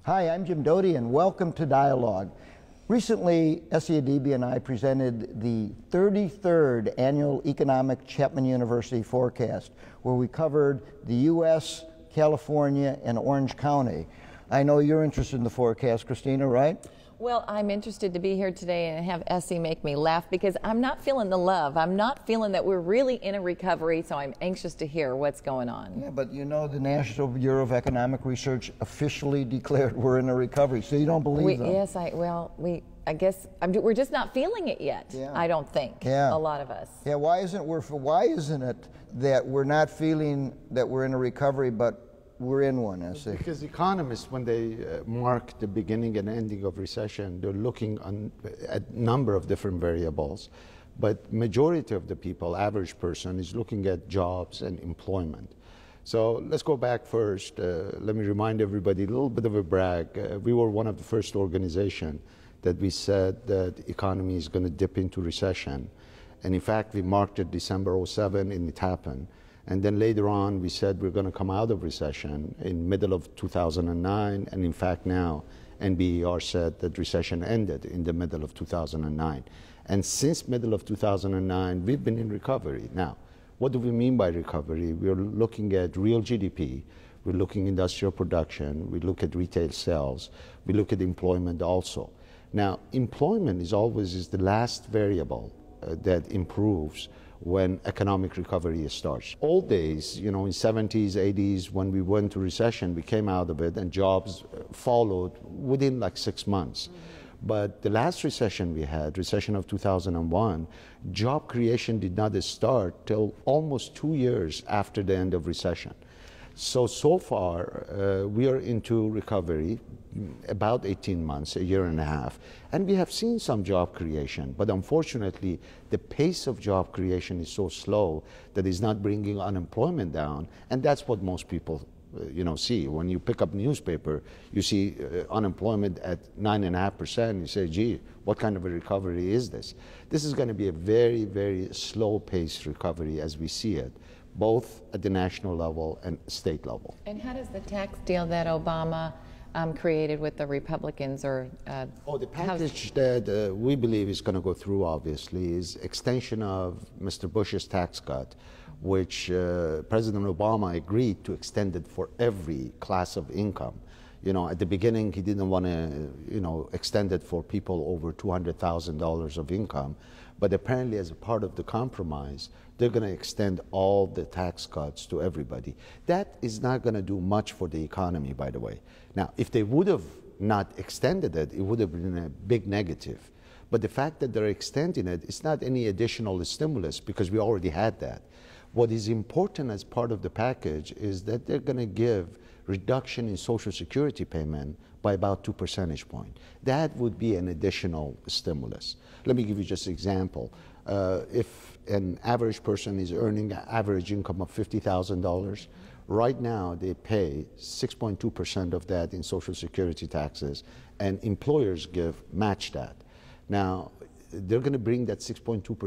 Hi, I'm Jim Doti, and welcome to Dialogue. Recently, Adibi and I presented the 33rd Annual Economic Chapman University Forecast, where we covered the U.S., California, and Orange County. I know you're interested in the forecast, Christina, right? Well, I'm interested to be here today and have Essie make me laugh because I'm not feeling the love. I'm not feeling that we're really in a recovery, so I'm anxious to hear what's going on. Yeah, but you know the National Bureau of Economic Research officially declared we're in a recovery, so you don't believe them. Yes, I guess we're just not feeling it yet. Yeah. I don't think. Yeah. A lot of us. Yeah, why isn't it that we're not feeling that we're in a recovery, but we're in one, Essie? Because economists, when they mark the beginning and ending of recession, they're looking at a number of different variables. But majority of the people, average person, is looking at jobs and employment. So let's go back first. Let me remind everybody, a little bit of a brag. We were one of the first organizations that we said that the economy is going to dip into recession. And in fact, we marked it December 07 and it happened. And then later on, we said we're going to come out of recession in middle of 2009. And in fact, now NBER said that recession ended in the middle of 2009. And since middle of 2009, we've been in recovery. Now, what do we mean by recovery? We're looking at real GDP. We're looking at industrial production. We look at retail sales. We look at employment also. Now, employment is always the last variable that improves when economic recovery starts. Old days, you know, in 70s, 80s, when we went to recession, we came out of it and jobs followed within like 6 months. But the last recession we had, recession of 2001, job creation did not start till almost 2 years after the end of recession. So far, we are into recovery, about 18 months, a year and a half. And we have seen some job creation, but unfortunately, the pace of job creation is so slow that it's not bringing unemployment down. And that's what most people see. When you pick up newspaper, you see unemployment at 9.5%. You say, gee, what kind of a recovery is this? This is going to be a very, very slow-paced recovery as we see it, both at the national level and state level. And how does the tax deal that Obama created with the Republicans the package that we believe is going to go through, obviously, is extension of Mr. Bush's tax cut, which President Obama agreed to extend it for every class of income. You know, at the beginning, he didn't want to, extend it for people over $200,000 of income. But apparently, as a part of the compromise, they're going to extend all the tax cuts to everybody. That is not going to do much for the economy, by the way. Now, if they would have not extended it, it would have been a big negative. But the fact that they're extending it, it's not any additional stimulus because we already had that. What is important as part of the package is that they're going to give reduction in Social Security payment by about 2 percentage points. That would be an additional stimulus. Let me give you just an example. If an average person is earning an average income of $50,000, right now they pay 6.2% of that in Social Security taxes, and employers match that. Now, they're going to bring that 6.2% to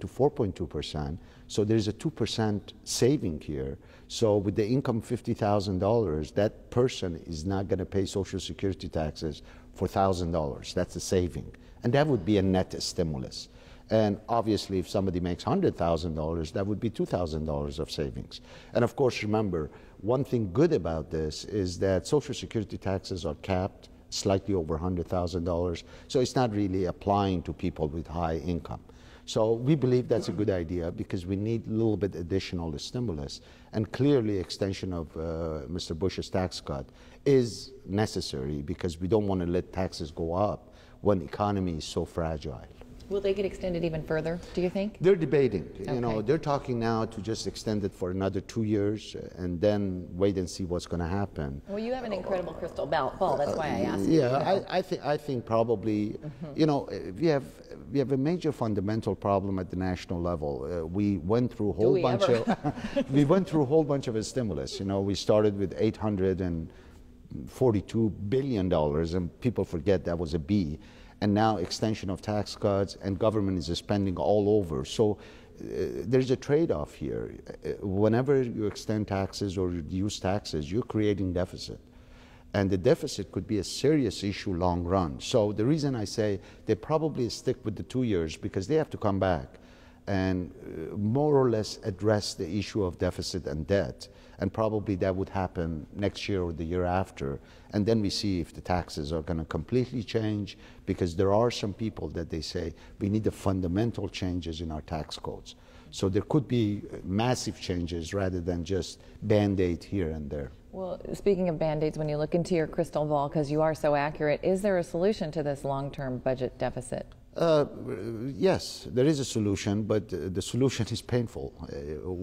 4.2%, so there's a 2% saving here. So with the income $50,000, that person is not going to pay Social Security taxes for $1,000. That's a saving. And that would be a net stimulus. And obviously, if somebody makes $100,000, that would be $2,000 of savings. And of course, remember, one thing good about this is that Social Security taxes are capped slightly over $100,000. So it's not really applying to people with high income. So we believe that's a good idea because we need a little bit additional stimulus. And clearly extension of Mr. Bush's tax cut is necessary because we don't want to let taxes go up when the economy is so fragile. Will they get extended even further, do you think? They're debating. Okay. You know, they're talking now to just extend it for another 2 years and then wait and see what's going to happen. Well, you have an incredible crystal ball. That's why I asked. Yeah, I think probably, we have a major fundamental problem at the national level. We went through a whole bunch of we went through a whole bunch of stimulus. You know, we started with $842 billion, and people forget that was a B. And now extension of tax cuts, and government is spending all over. So there's a trade-off here. Whenever you extend taxes or reduce taxes, you're creating deficit. And the deficit could be a serious issue long run. So the reason I say they probably stick with the 2 years, because they have to come back and more or less address the issue of deficit and debt. And probably that would happen next year or the year after. And then we see if the taxes are going to completely change, because there are some people that they say we need the fundamental changes in our tax codes. So there could be massive changes rather than just Band-Aid here and there. Well, speaking of Band-Aids, when you look into your crystal ball, because you are so accurate, is there a solution to this long-term budget deficit? Yes, there is a solution, but the solution is painful.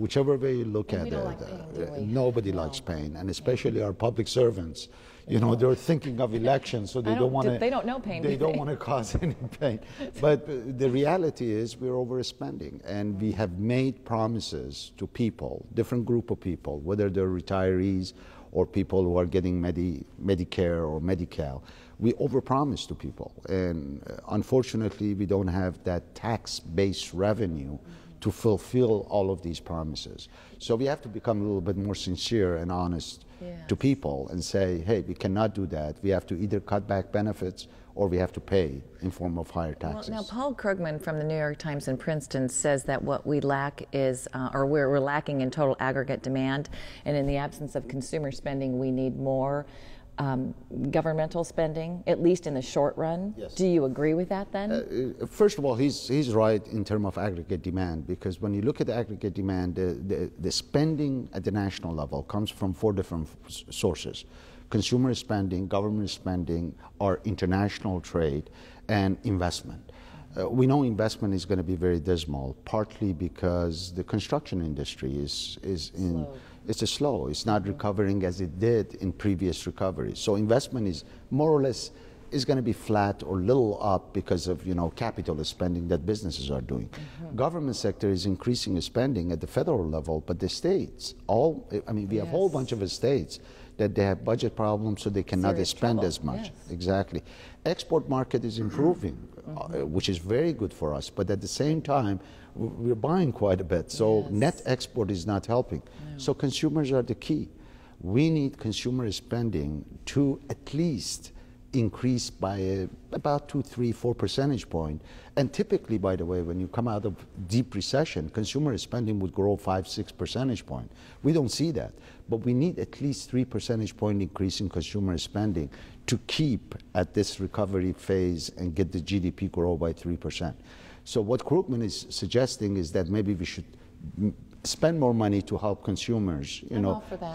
Whichever way you look at it, nobody likes pain, and especially our public servants. You know, they're thinking of elections, so they don't want to. They don't know pain. They don't want to cause any pain. But the reality is, we're overspending, and we have made promises to people, different group of people, whether they're retirees or people who are getting Medicare or Medi-Cal. We overpromise to people, and unfortunately, we don't have that tax-based revenue to fulfill all of these promises. So we have to become a little bit more sincere and honest to people and say, hey, we cannot do that. We have to either cut back benefits or we have to pay in form of higher taxes. Well, now, Paul Krugman from the New York Times in Princeton says that what we lack is, or we're lacking in total aggregate demand, and in the absence of consumer spending, we need more governmental spending, at least in the short run. Yes. Do you agree with that then? First of all, he's right in terms of aggregate demand, because when you look at the aggregate demand, the spending at the national level comes from 4 different sources: consumer spending, government spending, or international trade, and investment. We know investment is going to be very dismal, partly because the construction industry is in slow. It's not recovering as it did in previous recoveries. So investment is more or less is going to be flat or little up because of capital spending that businesses are doing. Government sector is increasing spending at the federal level, but the states, we have a whole bunch of states that they have budget problems, so they cannot spend as much. Yes. Exactly. Export market is improving, which is very good for us, but at the same time, we're buying quite a bit, so net export is not helping. No. So consumers are the key. We need consumer spending to at least increase by about 2, 3, 4 percentage points. And typically, by the way, when you come out of deep recession, consumer spending would grow 5, 6 percentage points. We don't see that, but we need at least 3 percentage point increase in consumer spending to keep at this recovery phase and get the GDP grow by 3%. So what Krugman is suggesting is that maybe we should spend more money to help consumers,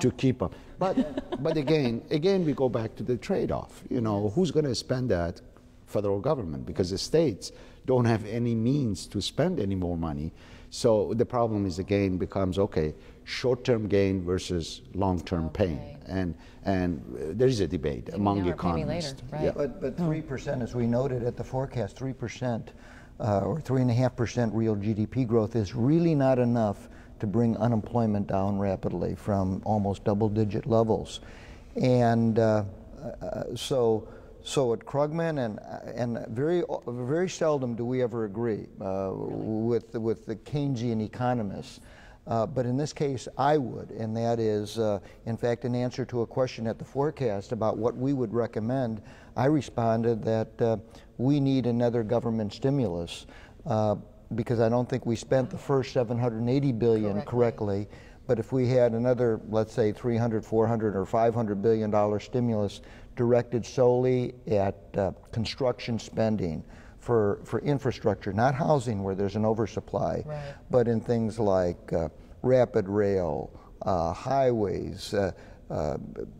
to keep up. But again, we go back to the trade-off. Who's going to spend that? Federal government, because the states don't have any means to spend any more money. So the problem is, again, becomes, short-term gain versus long-term pain. And there is a debate among economists. Later, right? But 3%, as we noted at the forecast, 3% or 3.5% real GDP growth is really not enough to bring unemployment down rapidly from almost double-digit levels. And so at Krugman, and very seldom do we ever agree with the Keynesian economists. But in this case, I would, and that is, in fact, in answer to a question at the forecast about what we would recommend, I responded that we need another government stimulus because I don't think we spent the first $780 billion correctly. But if we had another, let's say, $300, $400, or $500 billion stimulus directed solely at construction spending for infrastructure, not housing where there's an oversupply, but in things like rapid rail, highways,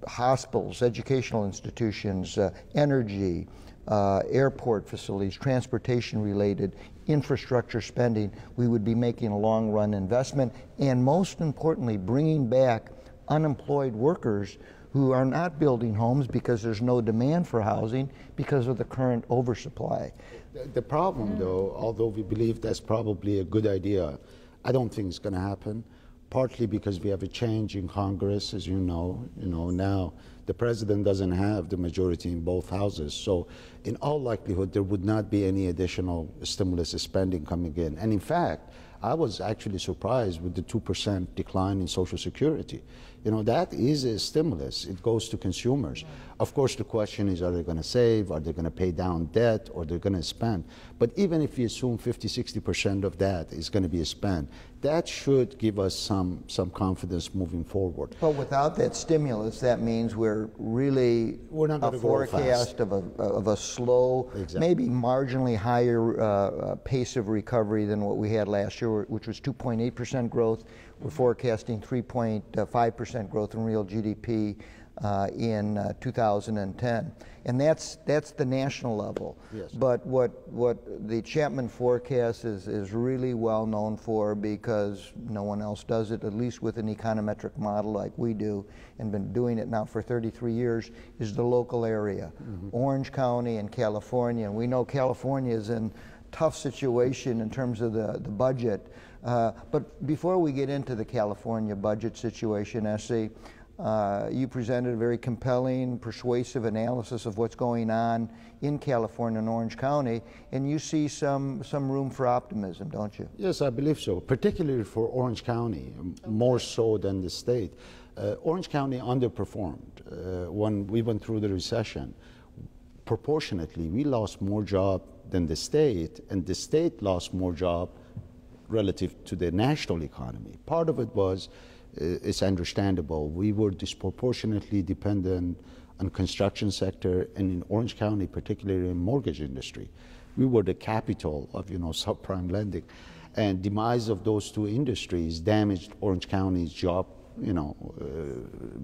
hospitals, educational institutions, energy, airport facilities, transportation-related infrastructure spending, we would be making a long-run investment, and most importantly, bringing back unemployed workers who are not building homes because there's no demand for housing because of the current oversupply. The problem, though, although we believe that's probably a good idea, I don't think it's going to happen, partly because we have a change in Congress, as you know. Now the president doesn't have the majority in both houses, so in all likelihood there would not be any additional stimulus spending coming in. And in fact, I was actually surprised with the 2% decline in Social Security. You know, that is a stimulus. It goes to consumers. Of course, the question is, are they going to save? Are they going to pay down debt? Or they're going to spend? But even if you assume 50, 60% of that is going to be spent, that should give us some confidence moving forward. But without that stimulus, that means we're not going to forecast of a slow, maybe marginally higher pace of recovery than what we had last year, which was 2.8% growth. We're forecasting 3.5% growth in real GDP in 2010, and that's the national level. Yes. But what the Chapman forecast is really well known for, because no one else does it, at least with an econometric model like we do, and been doing it now for 33 years, is the local area. Orange County and California, and we know California is in tough situation in terms of the budget. But before we get into the California budget situation, Essie, you presented a very compelling, persuasive analysis of what's going on in California and Orange County, and you see some room for optimism, don't you? Yes, I believe so, particularly for Orange County, more so than the state. Orange County underperformed when we went through the recession. Proportionately, we lost more jobs than the state, and the state lost more jobs relative to the national economy. Part of it was, it's understandable, we were disproportionately dependent on construction sector, and in Orange County, particularly in mortgage industry. We were the capital of, subprime lending. And demise of those two industries damaged Orange County's job,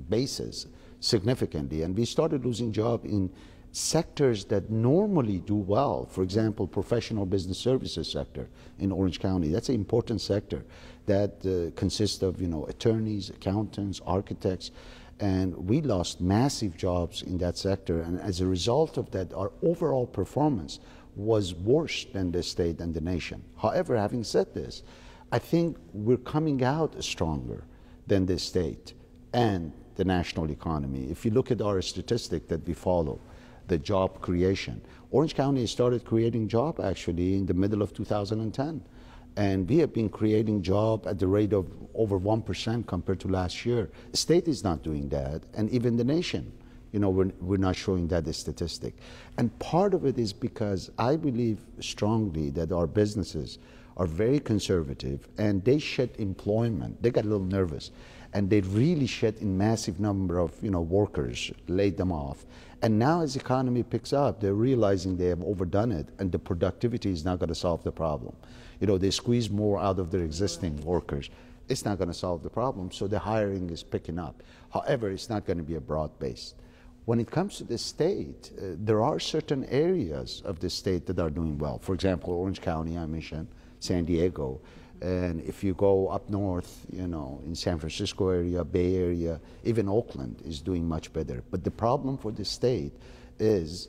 basis significantly. And we started losing jobs in sectors that normally do well. For example, professional business services sector in Orange County. That's an important sector that consists of, attorneys, accountants, architects, and we lost massive jobs in that sector. And as a result of that, our overall performance was worse than the state and the nation. However, having said this, I think we're coming out stronger than the state and the national economy. If you look at our statistic that we follow, the job creation. Orange County started creating jobs actually in the middle of 2010. And we have been creating jobs at the rate of over 1% compared to last year. The state is not doing that, and even the nation, we're not showing that statistic. And part of it is because I believe strongly that our businesses are very conservative, and they shed employment. They got a little nervous, and they really shed in massive number of workers, laid them off. And now as the economy picks up, they're realizing they have overdone it, and the productivity is not going to solve the problem. They squeeze more out of their existing workers. It's not going to solve the problem, so the hiring is picking up. However, it's not going to be a broad-based. When it comes to the state, there are certain areas of the state that are doing well. For example, Orange County, I mentioned, San Diego. And if you go up north, in San Francisco area, Bay Area, even Oakland is doing much better. But the problem for the state is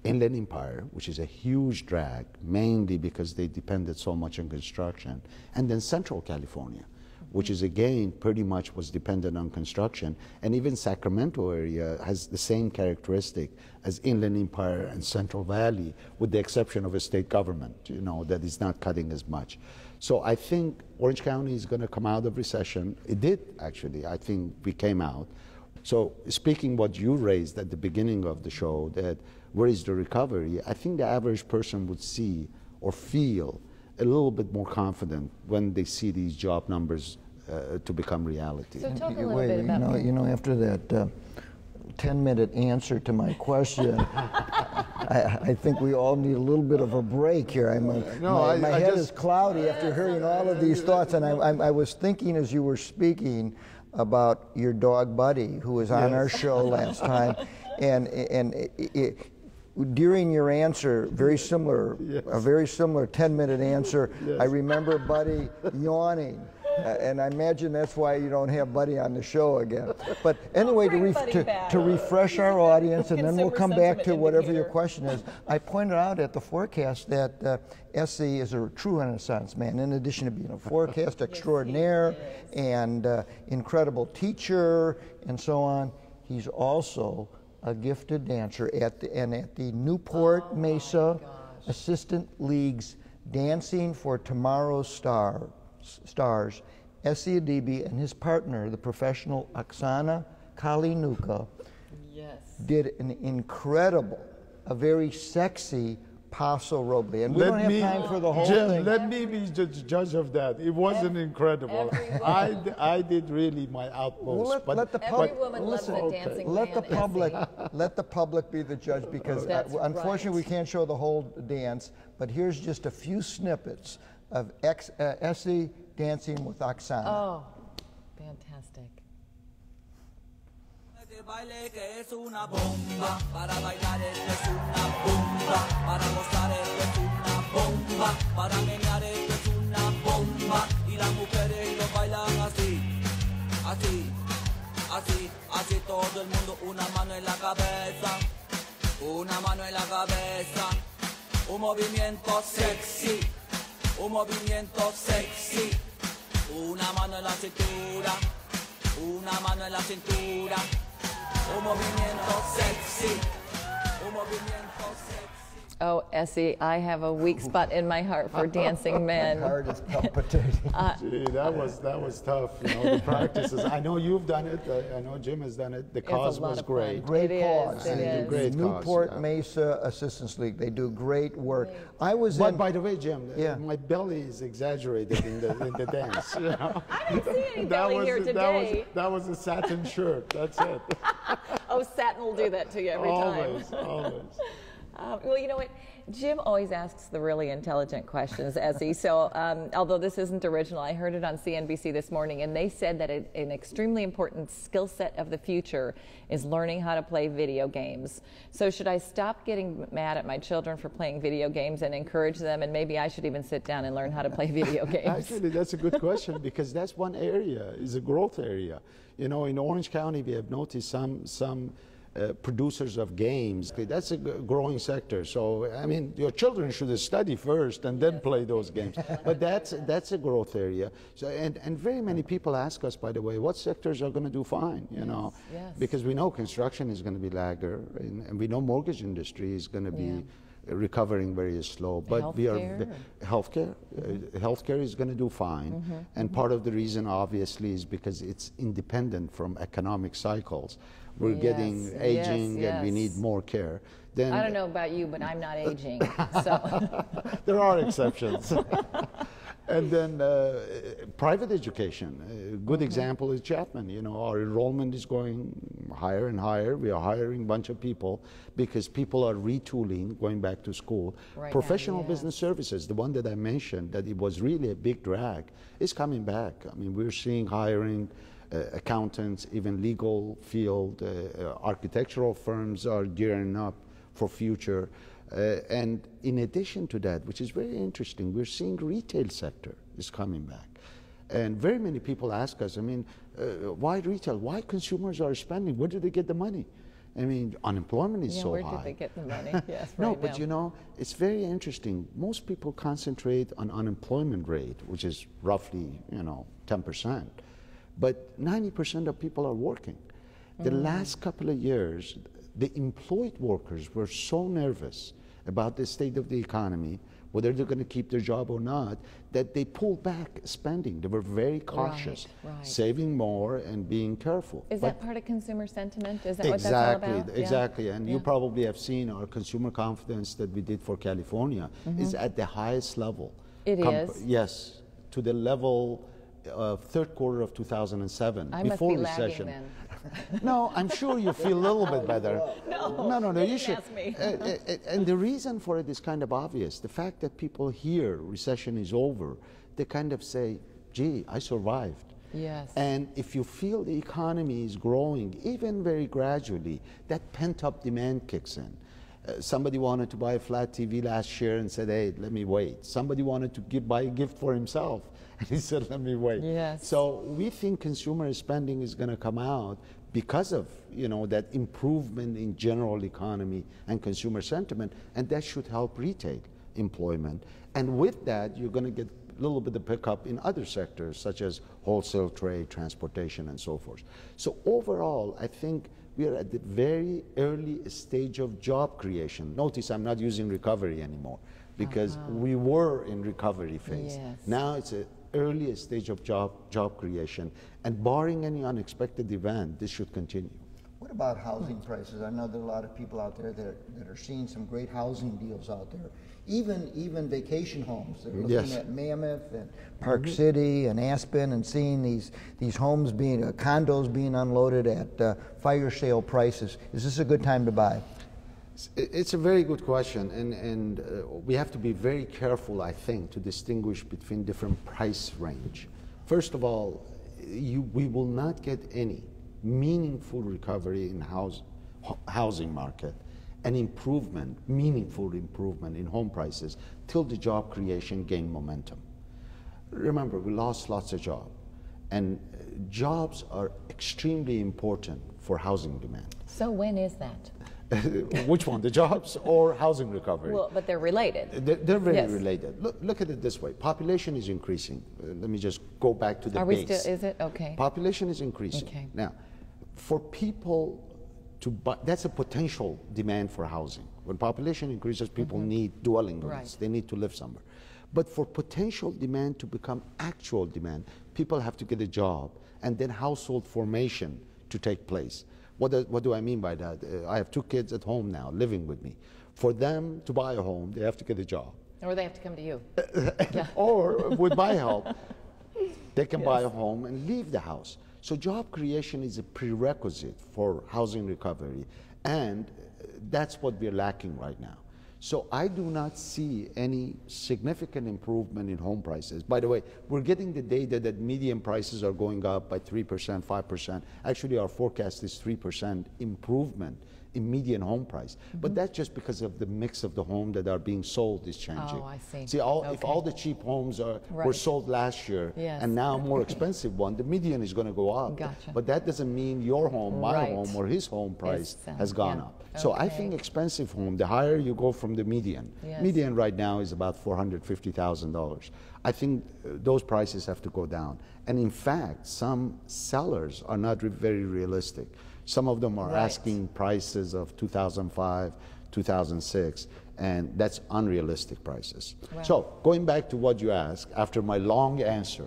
Inland Empire, which is a huge drag, mainly because they depended so much on construction, and then Central California, which is again pretty much was dependent on construction, and even Sacramento area has the same characteristic as Inland Empire and Central Valley, with the exception of a state government, that is not cutting as much. So I think Orange County is going to come out of recession. It did, actually. I think we came out. So speaking what you raised at the beginning of the show, that where is the recovery, I think the average person would see or feel a little bit more confident when they see these job numbers to become reality. So talk a little bit about after that 10-minute answer to my question, I think we all need a little bit of a break here. My head is cloudy after hearing all of these thoughts, and I was thinking as you were speaking about your dog Buddy, who was on our show last time, and during your answer, very similar, a very similar 10-minute answer, I remember Buddy yawning. And I imagine that's why you don't have Buddy on the show again. But anyway, to refresh our audience, and then we'll come back to whatever your question is. I pointed out at the forecast that Essie is a true Renaissance man. In addition to being a forecast extraordinaire and incredible teacher and so on, he's also a gifted dancer at the Newport Mesa Assistant League's Dancing for Tomorrow's Star stars, Essie Adibi and his partner, the professional Oksana Kalinuka, did an incredible, a very sexy Paso Roble. And we don't have time for the whole Jim, thing. let me be the judge of that. It wasn't incredible. I did really my utmost. Well, let the public, Every woman loves a dancing let the man, public, Essie. let the public be the judge, because unfortunately we can't show the whole dance. But here's just a few snippets of Essie dancing with Oksana. Oh, fantastic. Este baile que es una bomba, para bailar esto es una bomba, para gozar esto es una bomba, para menear esto es una bomba, y las mujeres lo bailan así, así, así, así todo el mundo, una mano en la cabeza, una mano en la cabeza, un movimiento sexy, un movimiento sexy, una mano en la cintura, una mano en la cintura. Un movimiento sexy, un movimiento sexy. Oh, Essie, I have a weak spot in my heart for dancing men. My heart is palpitating. Gee, that was tough. You know, the practices. I know you've done it. I know Jim has done it. The cause was great. Great It cause. is, it They do is. great. Cause, Newport yeah. Mesa Assistance League. They do great work. I was But in. by the way, Jim, Yeah. my belly is exaggerated in the dance. You know? I didn't see any belly here today. That was a satin shirt. That's it. Oh, satin will do that to you every time. Always. Well, you know what? Jim always asks the really intelligent questions, Essie. So, although this isn't original, I heard it on CNBC this morning, and they said that an extremely important skill set of the future is learning how to play video games. So, should I stop getting mad at my children for playing video games and encourage them, and maybe I should even sit down and learn how to play video games? Actually, that's a good question, because that's one area, is a growth area. You know, in Orange County, we have noticed some producers of games. That's a growing sector. So, I mean, your children should study first and then play those games. But that's a growth area. So, and very many people ask us, by the way, what sectors are going to do fine, you know? Yes. Because we know construction is going to be lagger, and we know mortgage industry is going to be recovering very slow, but we are healthcare is going to do fine, and part of the reason obviously is because it's independent from economic cycles. We're getting aging and we need more care. Then I don't know about you, but I'm not aging. So there are exceptions. And then private education. A good example is Chapman. You know, our enrollment is going higher and higher. We are hiring a bunch of people because people are retooling, going back to school. Right Professional now, business services, the one that I mentioned, that it was really a big drag, is coming back. I mean, we're seeing hiring accountants, even legal field, architectural firms are gearing up for future. And in addition to that, which is very interesting, we're seeing retail sector is coming back. And very many people ask us, I mean, why retail? Why consumers are spending? Where do they get the money? I mean, unemployment is so where high. did they get the money? Yes, No, right but now. you know, it's very interesting. Most people concentrate on unemployment rate, which is roughly, 10%. But 90% of people are working. The last couple of years, the employed workers were so nervous about the state of the economy, whether they're going to keep their job or not, that they pulled back spending. They were very cautious, right. saving more and being careful. Is that part of consumer sentiment? Is that Exactly, what that's all about? exactly. And you probably have seen our consumer confidence that we did for California is at the highest level. It is? Yes, to the level of third quarter of 2007, I before must be recession. lagging then. No, I'm sure you feel a little bit better. No, they you didn't should. ask me. And the reason for it is kind of obvious. The fact that people hear recession is over, they kind of say, gee, I survived. Yes. And if you feel the economy is growing, even very gradually, that pent-up demand kicks in. Somebody wanted to buy a flat TV last year and said, hey, let me wait. Somebody wanted to buy a gift for himself, and he said, let me wait. Yes. So we think consumer spending is going to come out because of that improvement in general economy and consumer sentiment, and that should help retail employment. And with that, you're going to get a little bit of pickup in other sectors, such as wholesale trade, transportation, and so forth. So overall, I think we are at the very early stage of job creation. Notice I'm not using recovery anymore, because we were in recovery phase. Yes. Now it's an earliest stage of job creation. And barring any unexpected event, this should continue. What about housing prices? I know there are a lot of people out there that are seeing some great housing deals out there. Even vacation homes. They're looking at Mammoth and Park City and Aspen and seeing these homes being, condos being unloaded at fire sale prices. Is this a good time to buy? It's a very good question, and we have to be very careful, I think, to distinguish between different price range. First of all, we will not get any meaningful recovery in housing market and meaningful improvement in home prices till the job creation gain momentum. Remember, we lost lots of jobs, and jobs are extremely important for housing demand. So when is that? Which one, the jobs or housing recovery? Well, but they're related. They're very related. Look at it this way. Population is increasing. Let me just go back to the base. Are we still, is it? Okay. Population is increasing. Okay. Now, for people to buy, that's a potential demand for housing. When population increases, people need dwelling units. They need to live somewhere. But for potential demand to become actual demand, people have to get a job and then household formation to take place. What do I mean by that? I have 2 kids at home now living with me. For them to buy a home, they have to get a job. Or they have to come to you. Or with my help, they can buy a home and leave the house. So job creation is a prerequisite for housing recovery, and that's what we're lacking right now. So I do not see any significant improvement in home prices. By the way, we're getting the data that median prices are going up by 3%, 5%. Actually, our forecast is 3% improvement in median home price. But that's just because of the mix of the homes that are being sold is changing. Oh, I see. See, if all the cheap homes were sold last year, Yes. and now more expensive one, the median is going to go up. Gotcha. But that doesn't mean your home, my Right. home, or his home price It's, has gone yeah. up. So I Okay. think expensive home, the higher you go from the median. Yes. Median right now is about $450,000. I think those prices have to go down. And in fact, some sellers are not very realistic. Some of them are asking prices of 2005, 2006, and that's unrealistic prices. Wow. So going back to what you asked, after my long answer,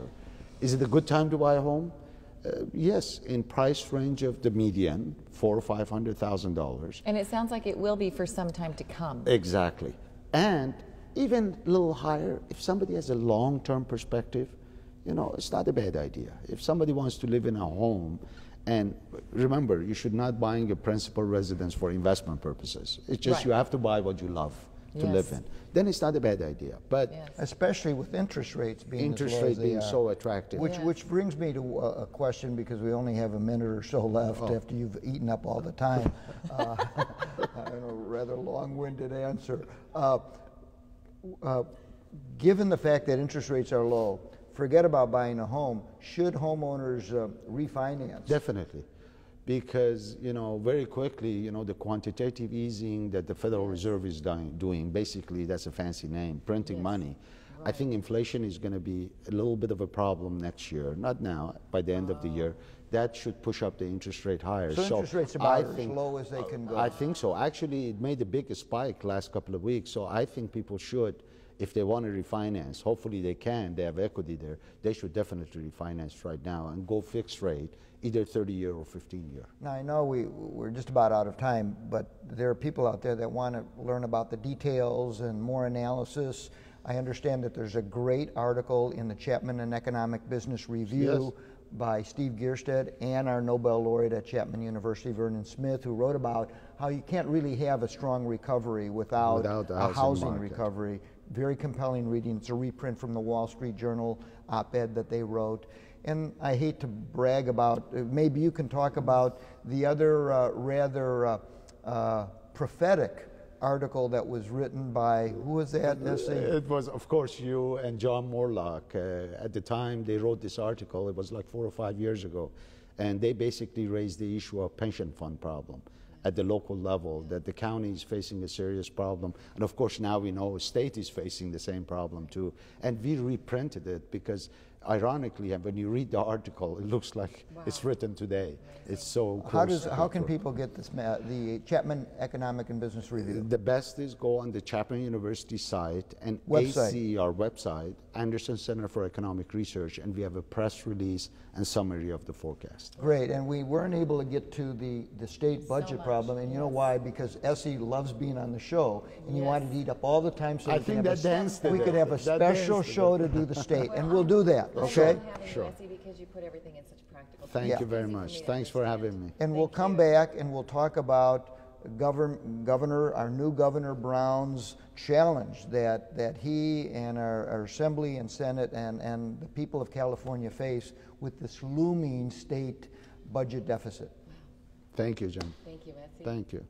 is it a good time to buy a home? Yes, in price range of the median, $400,000 or $500,000. And it sounds like it will be for some time to come. Exactly. And even a little higher, if somebody has a long-term perspective, you know, it's not a bad idea. If somebody wants to live in a home, and remember, you should not buy a principal residence for investment purposes. It's just you have to buy what you love to live in. Then it's not a bad idea. But especially with interest rates being so attractive. Which brings me to a question, because we only have a minute or so left after you've eaten up all the time. A rather long-winded answer. Given the fact that interest rates are low, forget about buying a home. Should homeowners refinance? Definitely. Because, you know, very quickly, you know, the quantitative easing that the Federal Reserve is doing, basically that's a fancy name, printing money. I think inflation is going to be a little bit of a problem next year, not now, by the end of the year. That should push up the interest rate higher. So interest rates are about as low as they can go. I think so. Actually, it made a big spike last couple of weeks, so I think people should, if they want to refinance, hopefully they can, they have equity there, they should definitely refinance right now and go fixed rate, either 30-year or 15-year. Now, I know we're just about out of time, but there are people out there that want to learn about the details and more analysis. I understand that there's a great article in the Chapman and Economic Business Review by Steve Gierstedt and our Nobel laureate at Chapman University, Vernon Smith, who wrote about how you can't really have a strong recovery without a housing recovery. Very compelling reading. It's a reprint from the Wall Street Journal op-ed that they wrote. And I hate to brag about, maybe you can talk about the other rather prophetic article that was written by, who was that? It was, of course, you and John Morlock. At the time they wrote this article, it was like 4 or 5 years ago, and they basically raised the issue of pension fund problem at the local level, that the county is facing a serious problem. And of course, now we know the state is facing the same problem too. And we reprinted it because ironically, when you read the article, it looks like it's written today. It's so How can people get this, the Chapman Economic and Business Review? The best is go on the Chapman University site and Website. AC, our website, Anderson Center for Economic Research, and we have a press release and summary of the forecast. Great, and we weren't able to get to the state budget problem, and you know why? Because Essie loves being on the show, and you wanted to eat up all the time so we could have a special show to do the state, and we'll do that, okay? Sure. Because you put everything in such practical Thank you very much. Thanks for having me. And we'll come back and we'll talk about our new Governor Brown's challenge that he and our Assembly and Senate and the people of California face with this looming state budget deficit. Thank you, Jim. Thank you, Essie. Thank you.